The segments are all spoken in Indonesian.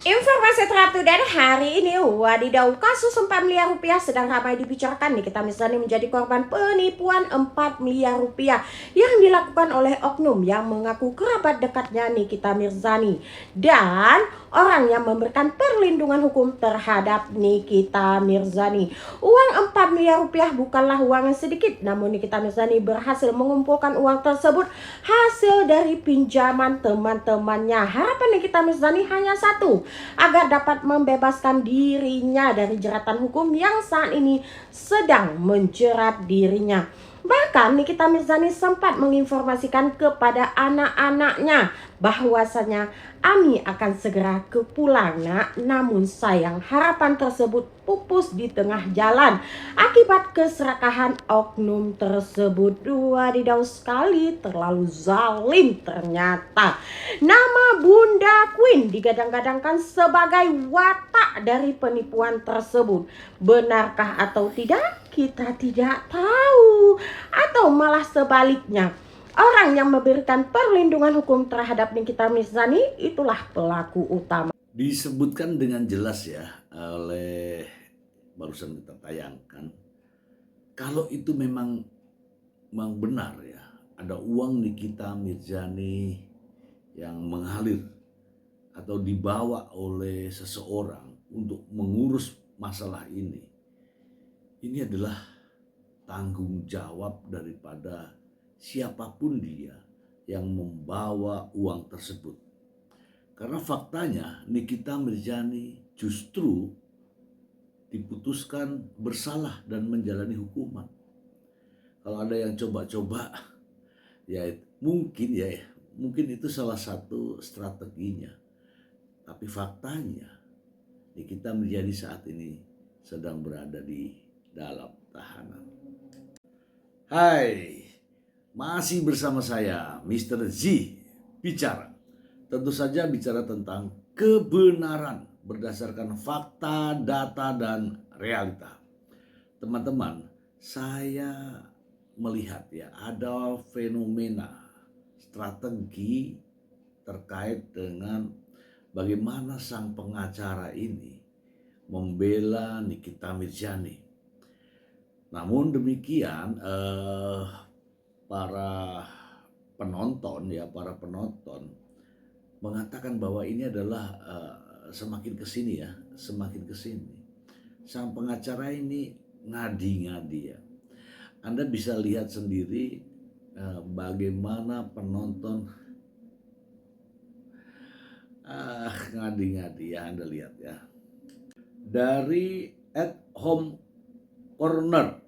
Informasi terupdate hari ini, wadidaw, kasus 4 miliar rupiah sedang ramai dibicarakan. Nikita Mirzani menjadi korban penipuan 4 miliar rupiah yang dilakukan oleh oknum yang mengaku kerabat dekatnya Nikita Mirzani dan orang yang memberikan perlindungan hukum terhadap Nikita Mirzani. Uang 4 miliar rupiah bukanlah uang yang sedikit, namun Nikita Mirzani berhasil mengumpulkan uang tersebut hasil dari pinjaman teman-temannya. Harapan Nikita Mirzani hanya satu, agar dapat membebaskan dirinya dari jeratan hukum yang saat ini sedang menjerat dirinya. Bahkan Nikita Mirzani sempat menginformasikan kepada anak-anaknya bahwasanya Ami akan segera ke pulang, nak. Namun sayang, harapan tersebut pupus di tengah jalan akibat keserakahan oknum tersebut. Wadidaw sekali, terlalu zalim ternyata. Nama Bunda Queen digadang-gadangkan sebagai watak dari penipuan tersebut. Benarkah atau tidak? Kita tidak tahu. Atau malah sebaliknya, orang yang memberikan perlindungan hukum terhadap Nikita Mirzani itulah pelaku utama. Disebutkan dengan jelas ya oleh barusan kita tayangkan, kalau itu memang benar ya, ada uang Nikita Mirzani yang mengalir atau dibawa oleh seseorang untuk mengurus masalah ini adalah tanggung jawab daripada siapapun dia yang membawa uang tersebut. Karena faktanya Nikita Mirzani justru diputuskan bersalah dan menjalani hukuman. Kalau ada yang coba-coba, ya mungkin itu salah satu strateginya. Tapi faktanya Nikita Mirzani saat ini sedang berada di dalam tahanan. Hai, masih bersama saya Mr. Z bicara. Tentu saja bicara tentang kebenaran berdasarkan fakta, data, dan realita. Teman-teman, saya melihat ya ada fenomena strategi terkait dengan bagaimana sang pengacara ini membela Nikita Mirzani. Namun demikian para penonton mengatakan bahwa ini adalah semakin kesini sang pengacara ini ngadi-ngadi ya. Anda bisa lihat sendiri bagaimana penonton ngadi-ngadi ya, Anda lihat ya. Dari @home corner,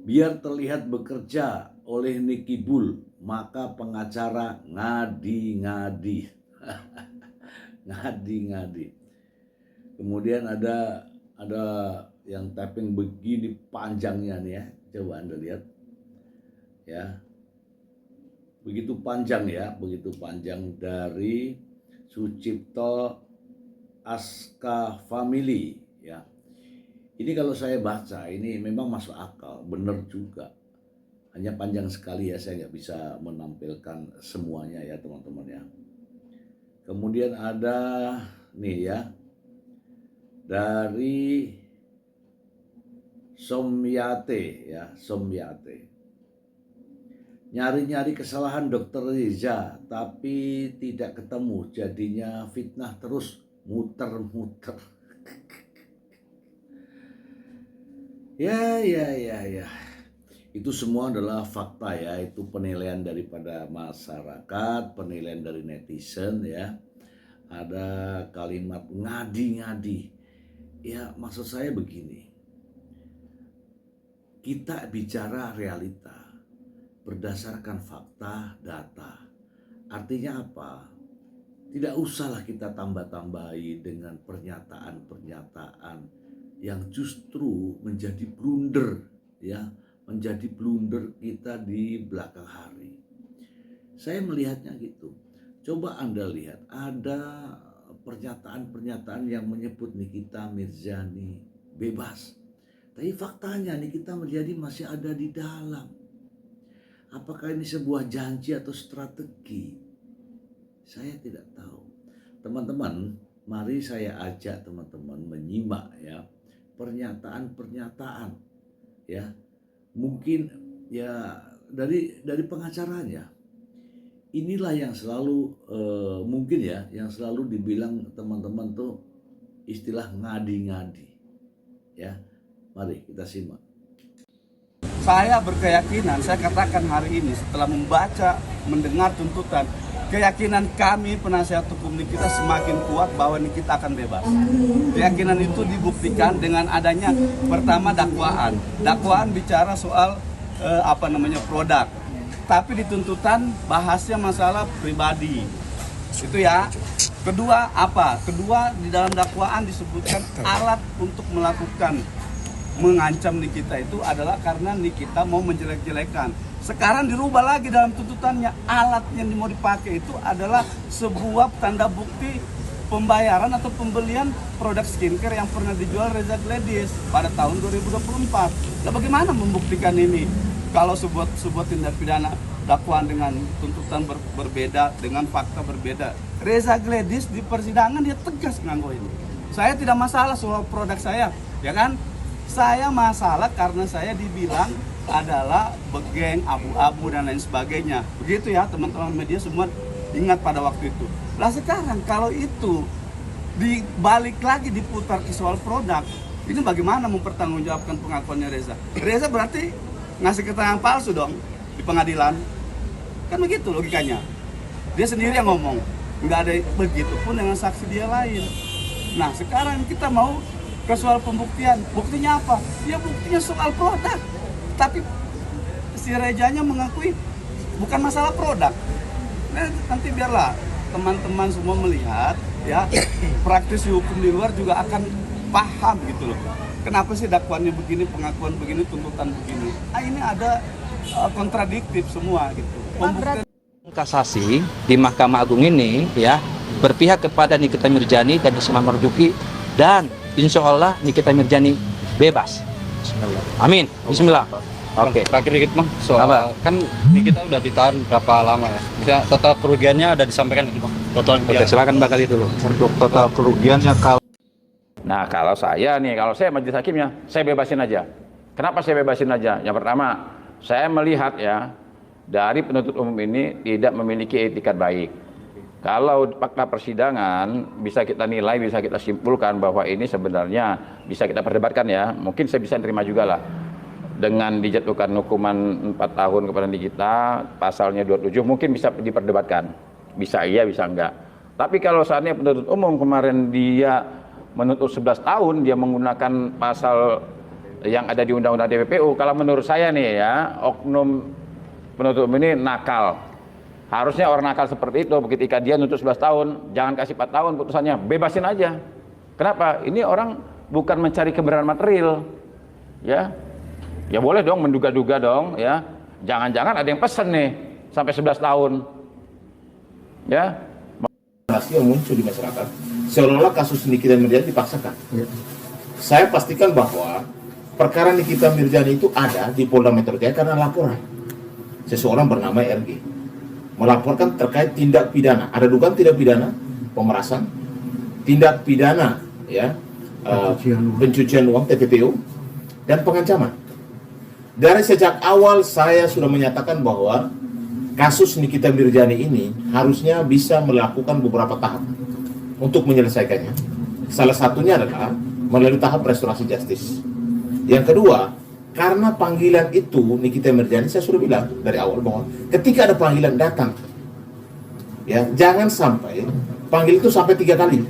biar terlihat bekerja oleh Nicky Bull, maka pengacara ngadi-ngadi. Ngadi-ngadi. Kemudian ada yang tapping begini panjangnya nih ya. Coba Anda lihat. Ya. Begitu panjang dari Sucipto Aska Family ya. Ini kalau saya baca ini memang masuk akal, benar juga. Hanya panjang sekali ya, saya nggak bisa menampilkan semuanya ya teman-teman ya. Kemudian ada nih ya, dari Somyate. Nyari-nyari kesalahan dokter Reza tapi tidak ketemu, jadinya fitnah terus muter-muter. Ya. Itu semua adalah fakta ya, itu penilaian daripada masyarakat, penilaian dari netizen ya. Ada kalimat ngadi-ngadi. Ya maksud saya begini, kita bicara realita berdasarkan fakta, data. Artinya apa? Tidak usahlah kita tambah-tambahi dengan pernyataan-pernyataan yang justru menjadi blunder ya, menjadi blunder kita di belakang hari. Saya melihatnya gitu. Coba Anda lihat, ada pernyataan-pernyataan yang menyebut Nikita Mirzani bebas. Tapi faktanya Nikita Mirzani masih ada di dalam. Apakah ini sebuah janji atau strategi? Saya tidak tahu. Teman-teman, mari saya ajak teman-teman menyimak ya pernyataan-pernyataan ya, mungkin ya dari pengacaranya. Inilah yang selalu mungkin ya, yang selalu dibilang teman-teman tuh istilah ngadi-ngadi ya. Mari kita simak. Saya berkeyakinan, saya katakan hari ini setelah membaca, mendengar tuntutan, keyakinan kami penasihat hukum Nikita semakin kuat bahwa Nikita akan bebas. Keyakinan itu dibuktikan dengan adanya pertama dakwaan. Dakwaan bicara soal produk. Tapi di tuntutan bahasnya masalah pribadi. Itu ya. Kedua apa? Kedua di dalam dakwaan disebutkan alat untuk mengancam Nikita itu adalah karena Nikita mau menjelek-jelekan. Sekarang dirubah lagi dalam tuntutannya, alat yang mau dipakai itu adalah sebuah tanda bukti pembayaran atau pembelian produk skincare yang pernah dijual Reza Gladys pada tahun 2024. Nah, bagaimana membuktikan ini? Kalau sebuah tindak pidana dakwaan dengan tuntutan berbeda, dengan fakta berbeda. Reza Gladys di persidangan dia tegas nganggo ini. Saya tidak masalah soal produk saya, ya kan? Saya masalah karena saya dibilang adalah begeng, abu-abu dan lain sebagainya. Begitu ya teman-teman media semua ingat pada waktu itu. Lah sekarang kalau itu dibalik lagi diputar ke soal produk, ini bagaimana mempertanggungjawabkan pengakuannya Reza? Reza berarti ngasih keterangan palsu dong di pengadilan. Kan begitu logikanya. Dia sendiri yang ngomong. Nggak ada begitu pun dengan saksi dia lain. Nah sekarang kita mau ke soal pembuktian. Buktinya apa? Ya buktinya soal produk. Tapi si Rezanya mengakui bukan masalah produk. Nah, nanti biarlah teman-teman semua melihat ya, praktisi hukum di luar juga akan paham gitu loh. Kenapa sih dakwaannya begini, pengakuan begini, tuntutan begini. Ini ada kontradiktif semua gitu. Pembuktian Kasasi di Mahkamah Agung ini ya berpihak kepada Nikita Mirzani dan Ismail Marzuki, dan insya Allah Nikita Mirzani bebas. Bismillah. Amin. Bismillah. Oke. Terakhir dikit Bang, soal kan Nikita udah ditahan berapa lama ya? Bisa total kerugiannya ada disampaikan gitu Bang. Total Oke, silakan Mbak Kali dulu. untuk total kerugiannya Nah, kalau saya majelis hakimnya, saya bebasin aja. Kenapa saya bebasin aja? Yang pertama, saya melihat ya, dari penuntut umum ini tidak memiliki etikat baik. Kalau fakta persidangan bisa kita nilai, bisa kita simpulkan bahwa ini sebenarnya bisa kita perdebatkan ya. Mungkin saya bisa terima juga lah. Dengan dijatuhkan hukuman 4 tahun kepada Nikita, pasalnya 27 mungkin bisa diperdebatkan. Bisa iya, bisa enggak. Tapi kalau saatnya penuntut umum kemarin dia menuntut 11 tahun, dia menggunakan pasal yang ada di Undang-Undang TPPU, kalau menurut saya nih ya, oknum penuntut umum ini nakal. Harusnya orang nakal seperti itu, ketika dia nuntut 11 tahun, jangan kasih 4 tahun putusannya, bebasin aja. Kenapa? Ini orang bukan mencari kebenaran material. Ya boleh dong menduga-duga dong ya. Jangan-jangan ada yang pesen nih sampai 11 tahun. Ya. Yang muncul di masyarakat seolah-olah kasus Nikita Mirzani dipaksakan. Saya pastikan bahwa perkara Nikita Mirzani itu ada di Polda Metro Jaya karena laporan seseorang bernama RG melaporkan terkait tindak pidana, ada dugaan tindak pidana pemerasan, tindak pidana ya pencucian uang TPPU dan pengancaman. Dari sejak awal saya sudah menyatakan bahwa kasus Nikita Mirzani ini harusnya bisa melakukan beberapa tahap untuk menyelesaikannya. Salah satunya adalah melalui tahap restorasi justice. Yang kedua, karena panggilan itu Nikita Mirzani, saya sudah bilang dari awal bahwa ketika ada panggilan datang, ya jangan sampai panggil itu sampai 3 kali.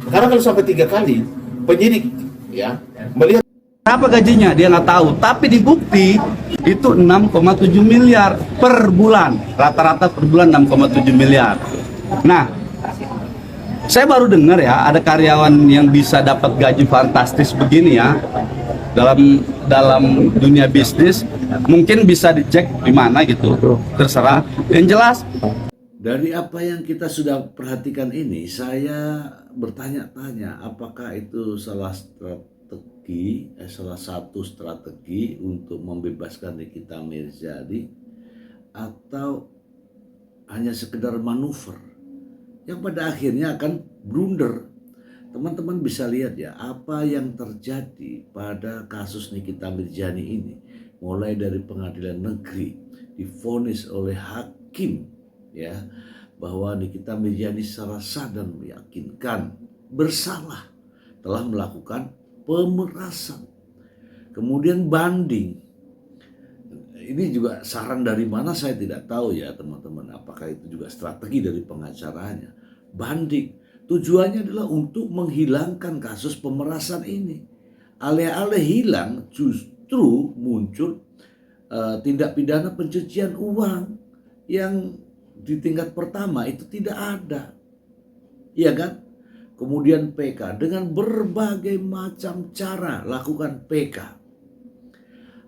Karena kalau sampai 3 kali, penyidik ya melihat berapa gajinya dia nggak tahu, tapi di bukti itu 6,7 miliar per bulan, rata-rata per bulan 6,7 miliar. Nah, saya baru dengar ya ada karyawan yang bisa dapat gaji fantastis begini ya dalam dunia bisnis. Mungkin bisa dicek di mana gitu, terserah. Yang jelas Dari apa yang kita sudah perhatikan ini, saya bertanya-tanya apakah itu salah satu strategi untuk membebaskan Nikita Mirzani atau hanya sekedar manuver yang pada akhirnya akan blunder. Teman-teman bisa lihat ya apa yang terjadi pada kasus Nikita Mirjani ini, mulai dari pengadilan negeri divonis oleh hakim ya bahwa Nikita Mirjani secara sah dan meyakinkan bersalah telah melakukan pemerasan. Kemudian banding. Ini juga saran dari mana saya tidak tahu ya teman-teman. Apakah itu juga strategi dari pengacaranya. Banding. Tujuannya adalah untuk menghilangkan kasus pemerasan ini. Alih-alih hilang justru muncul tindak pidana pencucian uang yang di tingkat pertama itu tidak ada. Iya kan? Kemudian PK dengan berbagai macam cara lakukan PK.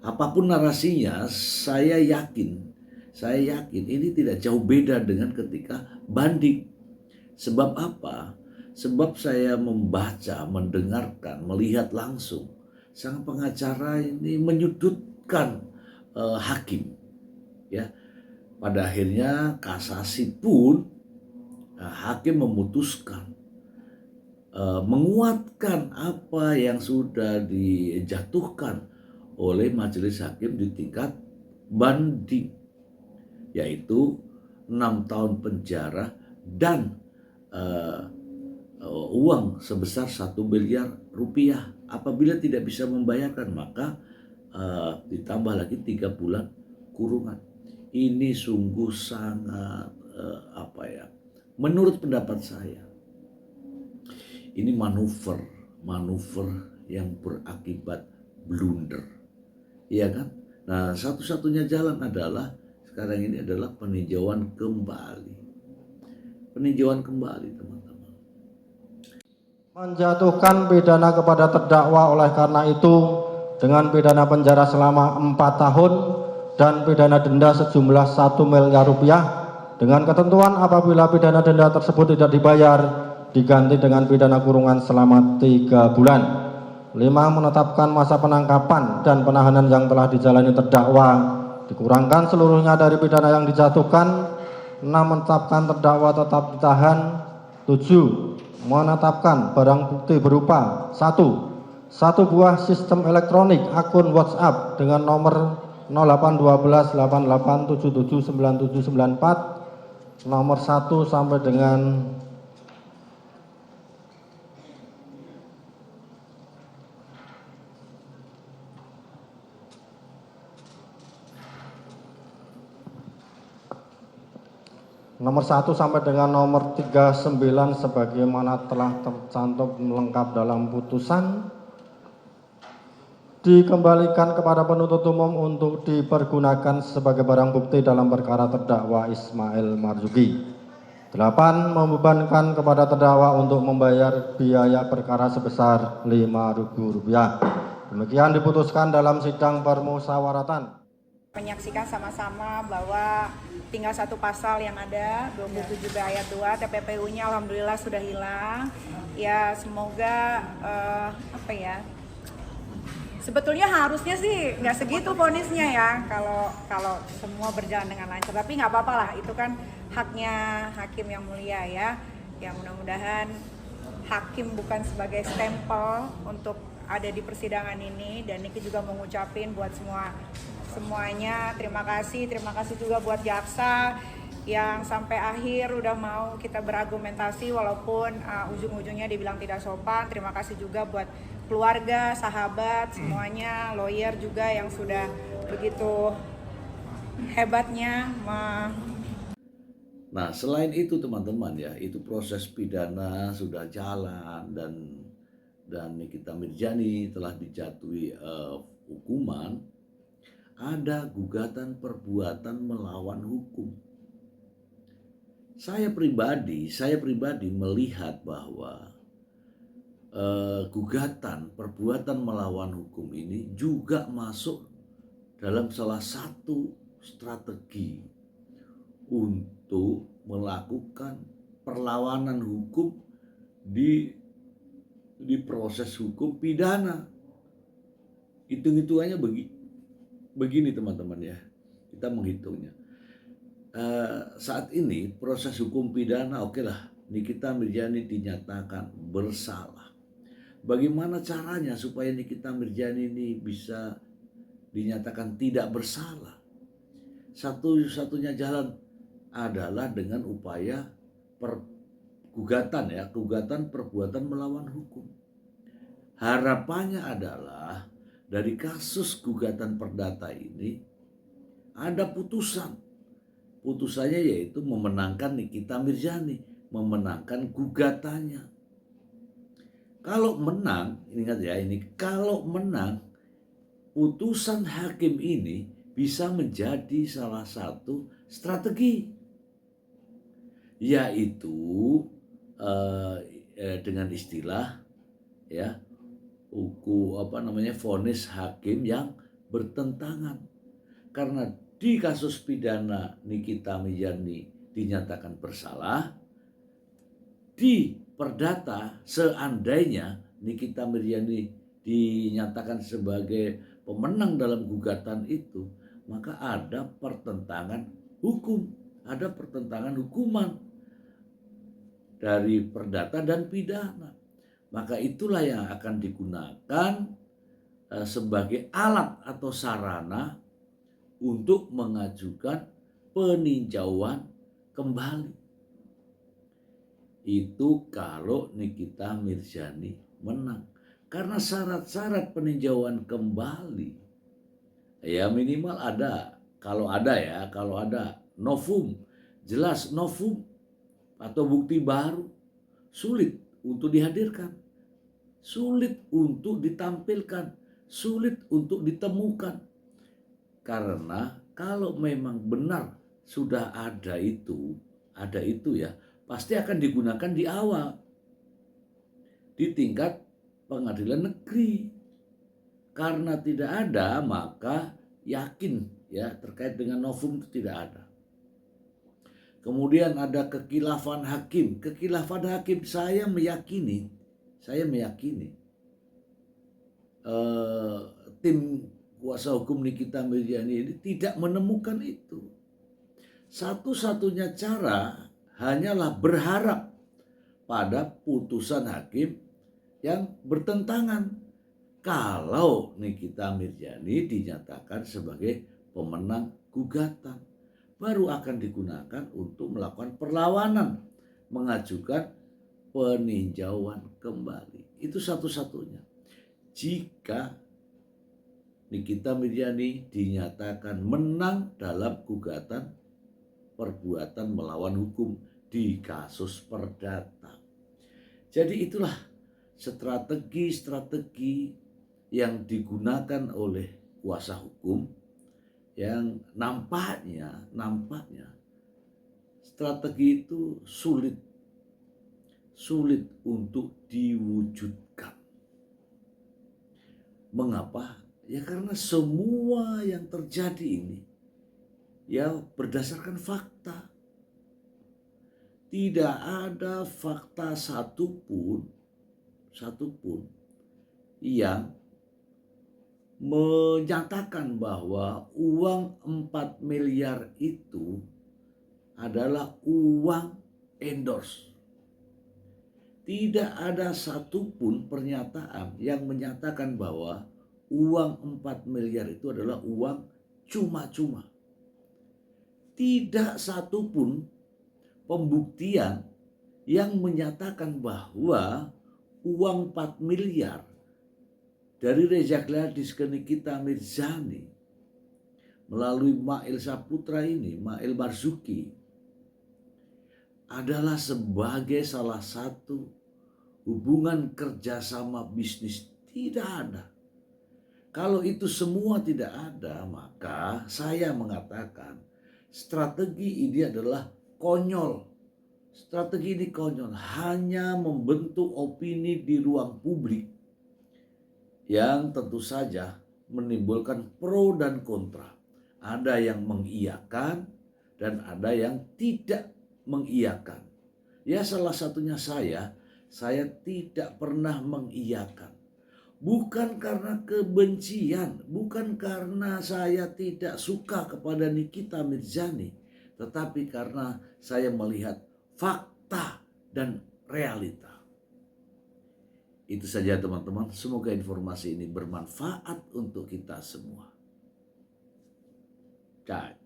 Apapun narasinya, saya yakin ini tidak jauh beda dengan ketika banding. Sebab apa? Sebab saya membaca, mendengarkan, melihat langsung sang pengacara ini menyudutkan hakim. Ya, pada akhirnya kasasi pun hakim memutuskan menguatkan apa yang sudah dijatuhkan oleh majelis hakim di tingkat banding, yaitu 6 tahun penjara dan uang sebesar 1 miliar rupiah. Apabila tidak bisa membayarkan maka ditambah lagi 3 bulan kurungan. Ini sungguh sangat menurut pendapat saya ini manuver yang berakibat blunder. Iya kan? Nah, satu-satunya jalan adalah sekarang ini adalah peninjauan kembali. Peninjauan kembali, teman-teman. Menjatuhkan pidana kepada terdakwa oleh karena itu dengan pidana penjara selama 4 tahun dan pidana denda sejumlah 1 miliar rupiah dengan ketentuan apabila pidana denda tersebut tidak dibayar diganti dengan pidana kurungan selama 3 bulan. 5. Menetapkan masa penangkapan dan penahanan yang telah dijalani terdakwa dikurangkan seluruhnya dari pidana yang dijatuhkan. 6. Menetapkan terdakwa tetap ditahan. 7. Menetapkan barang bukti berupa 1 buah sistem elektronik akun WhatsApp dengan nomor 081288779794 nomor 1 sampai dengan nomor 1 sampai dengan nomor 39 sebagaimana telah tercantum lengkap dalam putusan dikembalikan kepada penuntut umum untuk dipergunakan sebagai barang bukti dalam perkara terdakwa Ismail Marzuki. 8. Membebankan kepada terdakwa untuk membayar biaya perkara sebesar Rp5.000. Demikian diputuskan dalam sidang permusyawaratan. Menyaksikan sama-sama bahwa tinggal 1 pasal yang ada 27B ayat 2 TPPU-nya alhamdulillah sudah hilang. Ya semoga sebetulnya harusnya sih nggak segitu vonisnya ya kalau semua berjalan dengan lancar. Tapi nggak apa-apa lah, itu kan haknya hakim yang mulia ya. Yang mudah-mudahan hakim bukan sebagai stempel untuk ada di persidangan ini, dan Niki juga mengucapin buat semuanya terima kasih juga buat jaksa yang sampai akhir udah mau kita berargumentasi walaupun ujung-ujungnya dibilang tidak sopan. Terima kasih juga buat keluarga, sahabat, semuanya, lawyer juga yang sudah begitu hebatnya. Nah, selain itu teman-teman ya, itu proses pidana sudah jalan dan Nikita Mirjani telah dijatuhi hukuman. Ada gugatan perbuatan melawan hukum. Saya pribadi melihat bahwa gugatan perbuatan melawan hukum ini juga masuk dalam salah satu strategi untuk melakukan perlawanan hukum di proses hukum pidana. Hitung-hitungannya begini teman-teman ya, kita menghitungnya. Saat ini proses hukum pidana oke lah, Nikita Mirzani dinyatakan bersalah. Bagaimana caranya supaya Nikita Mirzani ini bisa dinyatakan tidak bersalah? Satu-satunya jalan adalah dengan upaya gugatan ya, gugatan perbuatan melawan hukum. Harapannya adalah dari kasus gugatan perdata ini ada putusan. Putusannya yaitu memenangkan Nikita Mirzani, memenangkan gugatannya. Kalau menang, ingat ya ini, kalau menang, putusan hakim ini bisa menjadi salah satu strategi, yaitu dengan istilah ya vonis hakim yang bertentangan. Karena di kasus pidana Nikita Mirzani dinyatakan bersalah, di perdata seandainya Nikita Mirzani dinyatakan sebagai pemenang dalam gugatan itu, maka ada pertentangan hukum, ada pertentangan hukuman dari perdata dan pidana. Maka itulah yang akan digunakan sebagai alat atau sarana untuk mengajukan peninjauan kembali. Itu kalau Nikita Mirzani menang. Karena syarat-syarat peninjauan kembali ya minimal ada, kalau ada novum, jelas novum atau bukti baru, sulit untuk dihadirkan, sulit untuk ditampilkan, sulit untuk ditemukan. Karena kalau memang benar sudah ada itu ya, pasti akan digunakan di awal di tingkat pengadilan negeri. Karena tidak ada, maka yakin ya terkait dengan novum itu tidak ada. Kemudian ada kekilafan hakim. Kekilafan hakim saya meyakini tim kuasa hukum Nikita Mirzani ini tidak menemukan itu. Satu-satunya cara hanyalah berharap pada putusan hakim yang bertentangan. Kalau Nikita Mirzani dinyatakan sebagai pemenang gugatan, baru akan digunakan untuk melakukan perlawanan, mengajukan peninjauan kembali. Itu satu-satunya. Jika Nikita Mirzani dinyatakan menang dalam gugatan perbuatan melawan hukum di kasus perdata. Jadi itulah strategi-strategi yang digunakan oleh kuasa hukum yang nampaknya strategi itu sulit untuk diwujudkan. Mengapa? Ya karena semua yang terjadi ini ya berdasarkan fakta. Tidak ada fakta satupun yang menyatakan bahwa uang 4 miliar itu adalah uang endorse. Tidak ada satupun pernyataan yang menyatakan bahwa uang 4 miliar itu adalah uang cuma-cuma. Tidak satupun pembuktian yang menyatakan bahwa uang 4 miliar dari Reza Gladys ke Nikita Mirzani melalui Mail Saputra ini, Mail Marzuki, adalah sebagai salah satu hubungan kerjasama bisnis. Tidak ada. Kalau itu semua tidak ada, maka saya mengatakan strategi ini adalah konyol. Strategi ini konyol, hanya membentuk opini di ruang publik yang tentu saja menimbulkan pro dan kontra. Ada yang mengiyakan dan ada yang tidak mengiyakan. Ya salah satunya saya tidak pernah mengiyakan. Bukan karena kebencian, bukan karena saya tidak suka kepada Nikita Mirzani, tetapi karena saya melihat fakta dan realita. Itu saja teman-teman, semoga informasi ini bermanfaat untuk kita semua. Cak.